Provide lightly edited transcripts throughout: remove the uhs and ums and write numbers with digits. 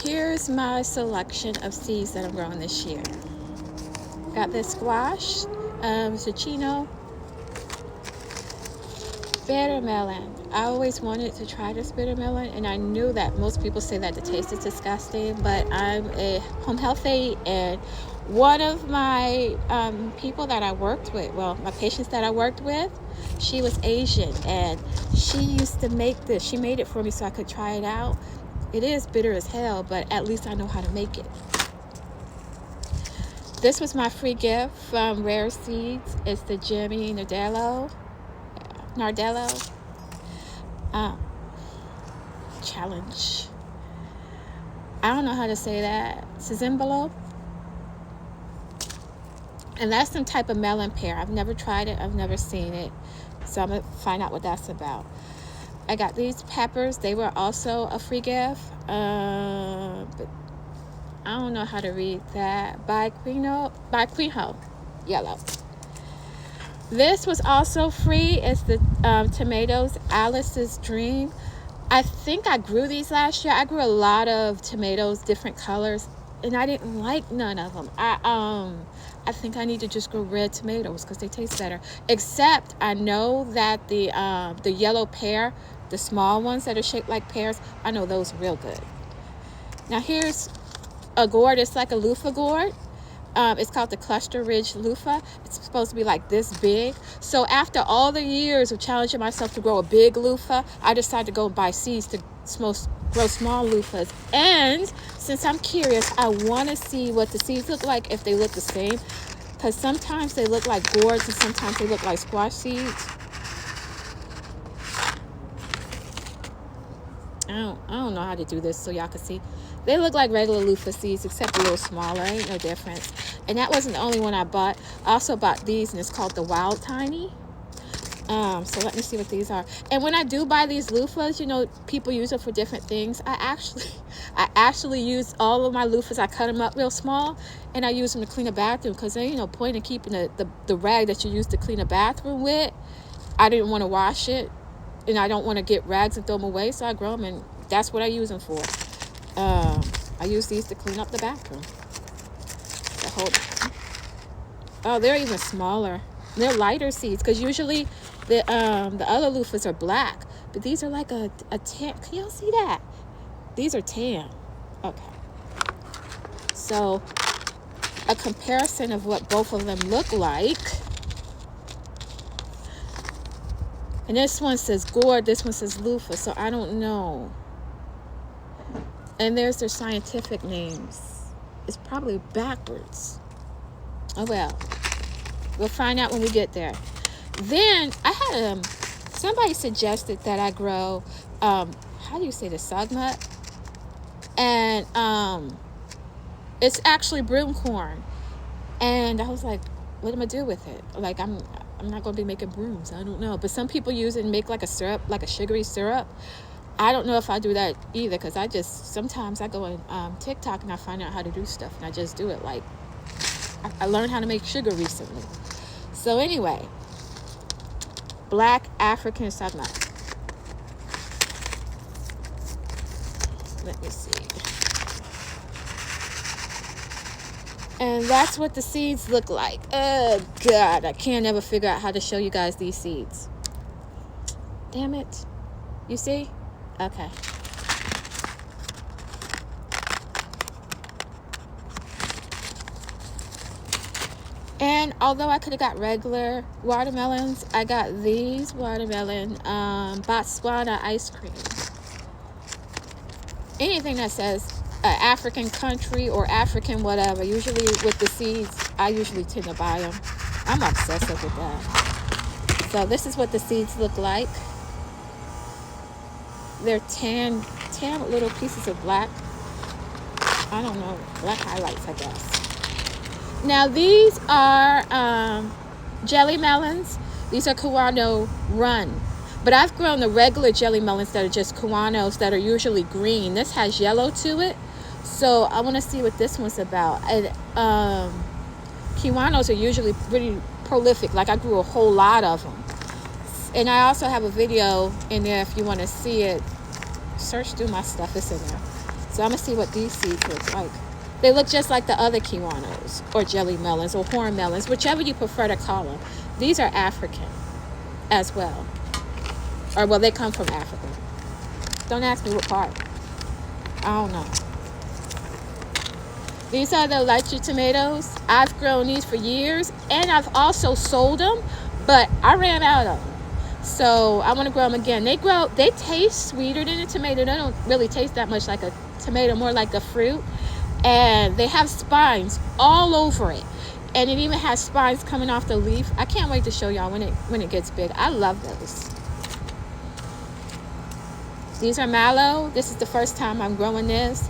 Here's my selection of seeds that I'm growing this year. Got this squash, zucchino, bitter melon. I always wanted to try this bitter melon, and I knew that most people say that the taste is disgusting, but I'm a home health aide, and one of my people that I worked with, well, my patients that I worked with, she was Asian, and she used to make this. She made it for me so I could try it out. It is bitter as hell, but at least I know how to make it. This was my free gift from Rare Seeds. It's the Jimmy Nardello challenge. I don't know how to say that. Sizimbolo. And that's some type of melon pear. I've never tried it. I've never seen it. So I'm going to find out what that's about. I got these peppers. They were also a free gift. But I don't know how to read that. By Quinho. Yellow. This was also free. It's the tomatoes, Alice's Dream. I think I grew these last year. I grew a lot of tomatoes, different colors, and I didn't like none of them. I think I need to just grow red tomatoes because they taste better. Except I know that the yellow pear, the small ones that are shaped like pears, I know those are real good. Now here's a gourd. It's like a loofah gourd. It's called the Cluster Ridge Loofah. It's supposed to be like this big. So after all the years of challenging myself to grow a big loofah, I decided to go and buy seeds to grow small loofahs. And since I'm curious, I want to see what the seeds look like, if they look the same. Because sometimes they look like gourds and sometimes they look like squash seeds. I don't know how to do this so y'all can see. They look like regular loofah seeds except a little smaller. Ain't no difference. And that wasn't the only one I bought. I also bought these, and it's called the Wild Tiny. So let me see what these are. And when I do buy these loofahs, you know, people use them for different things. I actually use all of my loofahs. I cut them up real small, and I use them to clean a bathroom because there ain't no point in keeping the rag that you use to clean a bathroom with. I didn't want to wash it, and I don't want to get rags and throw them away, so I grow them, and that's what I use them for. I use these to clean up the bathroom. Oh, they're even smaller. They're lighter seeds because usually the other loofahs are black, but these are like a tan. Can y'all see that? These are tan. Okay. So a comparison of what both of them look like. And this one says gourd, this one says loofah, so I don't know. And there's their scientific names. It's probably backwards. Oh well. We'll find out when we get there. Then I had somebody suggested that I grow how do you say the sugnut? And it's actually broomcorn. And I was like, what am I do with it? Like I'm not gonna be making brooms. I don't know. But some people use it and make like a syrup, like a sugary syrup. I don't know if I do that either because sometimes I go on TikTok and I find out how to do stuff and I just do it. Like I learned how to make sugar recently. So anyway, black African sugnut. Let me see. And that's what the seeds look like. Oh God, I can't ever figure out how to show you guys these seeds. Damn it. You see? Okay. And although I could have got regular watermelons, I got these watermelon Botswana ice cream. Anything that says African country or African whatever, usually with the seeds, I usually tend to buy them. I'm obsessive with that. So this is what the seeds look like. They're tan little pieces of black. I don't know, black highlights, I guess. Now these are jelly melons. These are Kawano Run. But I've grown the regular jelly melons that are just Kawanos that are usually green. This has yellow to it. So I want to see what this one's about. And Kiwanos are usually pretty prolific. Like I grew a whole lot of them. And I also have a video in there if you want to see it. Search through my stuff. It's in there. So I'm going to see what these seeds look like. They look just like the other kiwanos or jelly melons or horn melons, whichever you prefer to call them. These are African as well. Or, well, they come from Africa. Don't ask me what part. I don't know. These are the lychee tomatoes. I've grown these for years, and I've also sold them, but I ran out of them. So I want to grow them again. They taste sweeter than a tomato. They don't really taste that much like a tomato, more like a fruit. And they have spines all over it. And it even has spines coming off the leaf. I can't wait to show y'all when it gets big. I love those. These are mallow. This is the first time I'm growing this.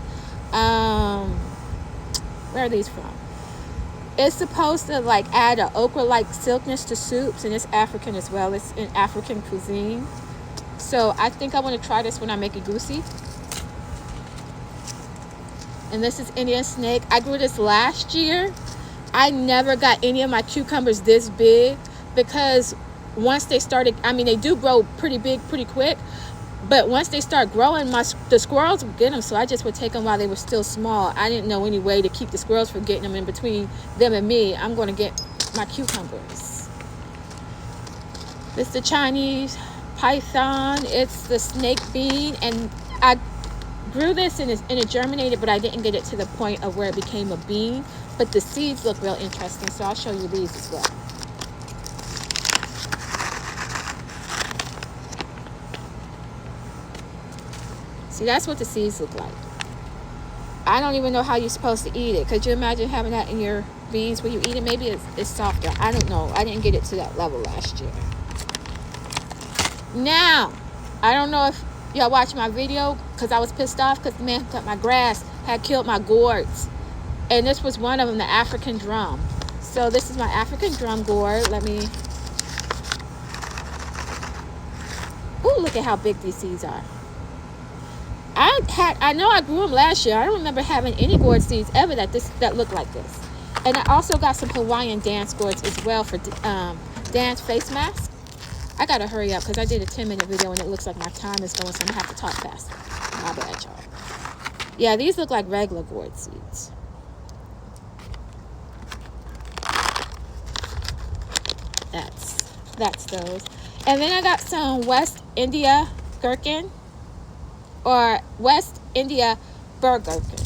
Where are these from? It's supposed to like add an okra-like silkiness to soups, and it's African as well. It's in African cuisine. So I think I want to try this when I make egusi. And this is Indian snake. I grew this last year. I never got any of my cucumbers this big because once they started, I mean, they do grow pretty big pretty quick. But once they start growing, the squirrels would get them, so I just would take them while they were still small. I didn't know any way to keep the squirrels from getting them. In between them and me, I'm going to get my cucumbers. This is the Chinese python. It's the snake bean, and I grew this and it germinated, but I didn't get it to the point of where it became a bean. But the seeds look real interesting, so I'll show you these as well. See, that's what the seeds look like. I don't even know how you're supposed to eat it. Could you imagine having that in your beans when you eat it? Maybe it's softer. I don't know. I didn't get it to that level last year. Now, I don't know if y'all watched my video because I was pissed off because the man who cut my grass had killed my gourds. And this was one of them, the African drum. So this is my African drum gourd. Let me... Ooh, look at how big these seeds are. I know I grew them last year. I don't remember having any gourd seeds ever that look like this. And I also got some Hawaiian dance gourds as well for dance face mask. I gotta hurry up because I did a 10-minute video and it looks like my time is going, so I'm gonna have to talk faster. My bad, y'all. Yeah, these look like regular gourd seeds. That's those. And then I got some West India gherkin. Or West India burr gherkin.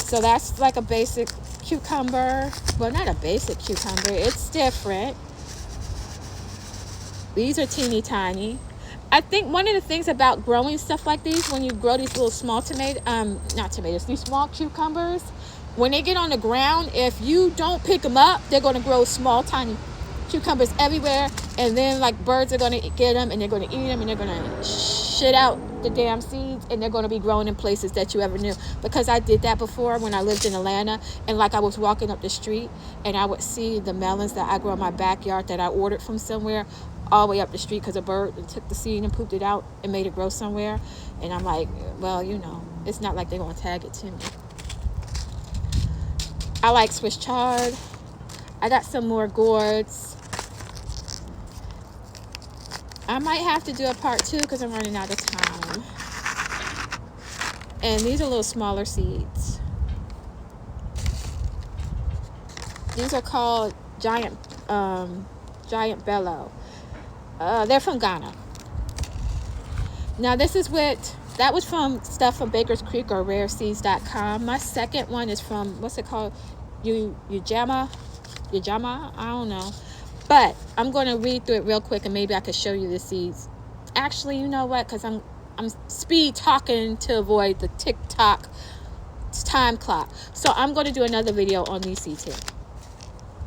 So that's like a basic cucumber. Well, not a basic cucumber. It's different. These are teeny tiny. I think one of the things about growing stuff like these, when you grow these little small these small cucumbers, when they get on the ground, if you don't pick them up, they're going to grow small, tiny cucumbers everywhere, and then like birds are going to get them and they're going to eat them and they're going to shit out the damn seeds, and they're going to be growing in places that you ever knew. Because I did that before when I lived in Atlanta, and like I was walking up the street and I would see the melons that I grow in my backyard that I ordered from somewhere all the way up the street because a bird took the seed and pooped it out and made it grow somewhere. And I'm like, well, you know, it's not like they're going to tag it to me. I like Swiss chard. I got some more gourds. I might have to do a part 2 because I'm running out of time. And these are little smaller seeds. These are called giant bello. They're from Ghana. Now this is that was from stuff from Baker's Creek or rareseeds.com. My second one is from, what's it called? Ujama? I don't know. But I'm going to read through it real quick and maybe I could show you the seeds. Actually, you know what? Because I'm speed talking to avoid the TikTok time clock. So I'm going to do another video on these seeds here.